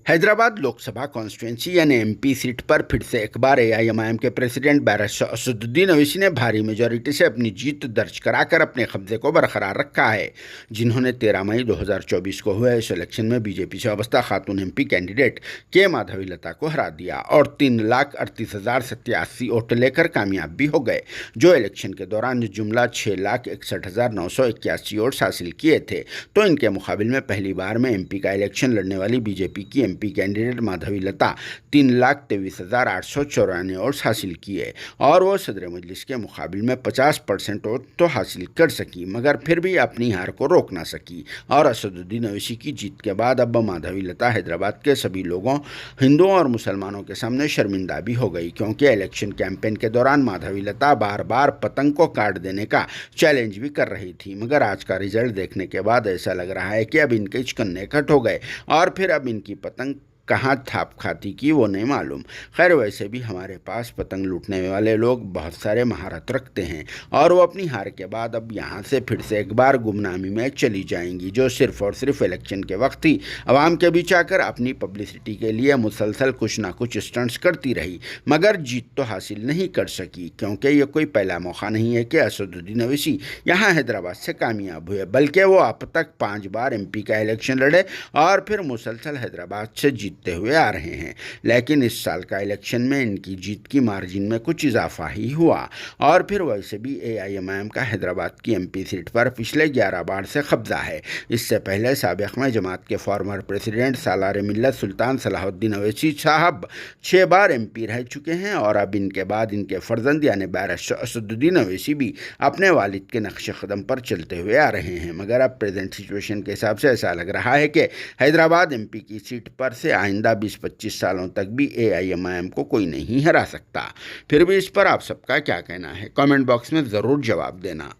Hyderabad Lok Sabha constituency यानी MP seat पर फिर से एक बार एआईएमआईएम के प्रेसिडेंट बैरिस्टर असदुद्दीन ओवैसी ने भारी मेजॉरिटी से अपनी जीत दर्ज कराकर अपने कब्जे को बरकरार रखा है। जिन्होंने 13 मई 2024 को हुए इस इलेक्शन में बीजेपी से वाबस्ता खातून एमपी कैंडिडेट के माधवीलता को हरा दिया और 3,38,087 वोट लेकर कामयाब भी हो गए, जो इलेक्शन के दौरान जुमला 6,61,981 वोट हासिल किए थे। तो इनके मुकाबले में पहली बार में एमपी का इलेक्शन लड़ने वाली बीजेपी की एमपी कैंडिडेट माधवीलता 3,23,894 वोट हासिल किए और वो सदर मजलिस के मुकाबले में 50% वोट तो हासिल कर सकी, मगर फिर भी अपनी हार को रोक ना सकी। और असदुद्दीन ओवैसी की जीत के बाद अब माधवीलता हैदराबाद के सभी लोगों, हिंदुओं और मुसलमानों के सामने शर्मिंदा भी हो गई, क्योंकि इलेक्शन कैंपेन के दौरान माधवीलता बार बार पतंग को काट देने का चैलेंज भी कर रही थी। मगर आज का रिजल्ट देखने के बाद ऐसा लग रहा है कि अब इनके चकन्ने कट हो गए और फिर अब इनकी पतंग कहाँ थाप खाती की वो नहीं मालूम। खैर, वैसे भी हमारे पास पतंग लूटने वाले लोग बहुत सारे महारत रखते हैं और वो अपनी हार के बाद अब यहाँ से फिर से एक बार गुमनामी में चली जाएंगी, जो सिर्फ और सिर्फ इलेक्शन के वक्त ही आवाम के बीच आकर अपनी पब्लिसिटी के लिए मुसलसल कुछ ना कुछ स्टंट्स करती रही, मगर जीत तो हासिल नहीं कर सकी, क्योंकि ये कोई पहला मौका नहीं है कि असदुद्दीन ओवैसी यहाँ हैदराबाद से कामयाब हुए, बल्कि वो अब तक 5 बार एमपी का इलेक्शन लड़े और फिर मुसलसल हैदराबाद से जीतते हुए आ रहे हैं। लेकिन इस साल का इलेक्शन में इनकी जीत की मार्जिन में कुछ इजाफा ही हुआ और फिर वैसे भी एआईएमआईएम का हैदराबाद की एमपी सीट पर पिछले 11 बार से कब्जा है। इससे पहले साबिक़ में जमात के फॉर्मर प्रेसिडेंट सालार मिल्लत सुल्तान सलाहुद्दीन ओवैसी साहब 6 बार एमपी रह चुके हैं और अब इनके बाद इनके फर्जंद यानी बैरिस्टर असदुद्दीन ओवैसी भी अपने वालिद के नक्श कदम पर चलते हुए आ रहे हैं। मगर अब प्रेजेंट सिचुएशन के हिसाब से ऐसा लग रहा है कि हैदराबाद एमपी की सीट पर से आइंदा 20-25 सालों तक भी एआईएमआईएम को कोई नहीं हरा सकता। फिर भी इस पर आप सबका क्या कहना है, कमेंट बॉक्स में ज़रूर जवाब देना।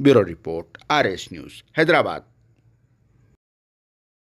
Bureau report, RS news, Hyderabad.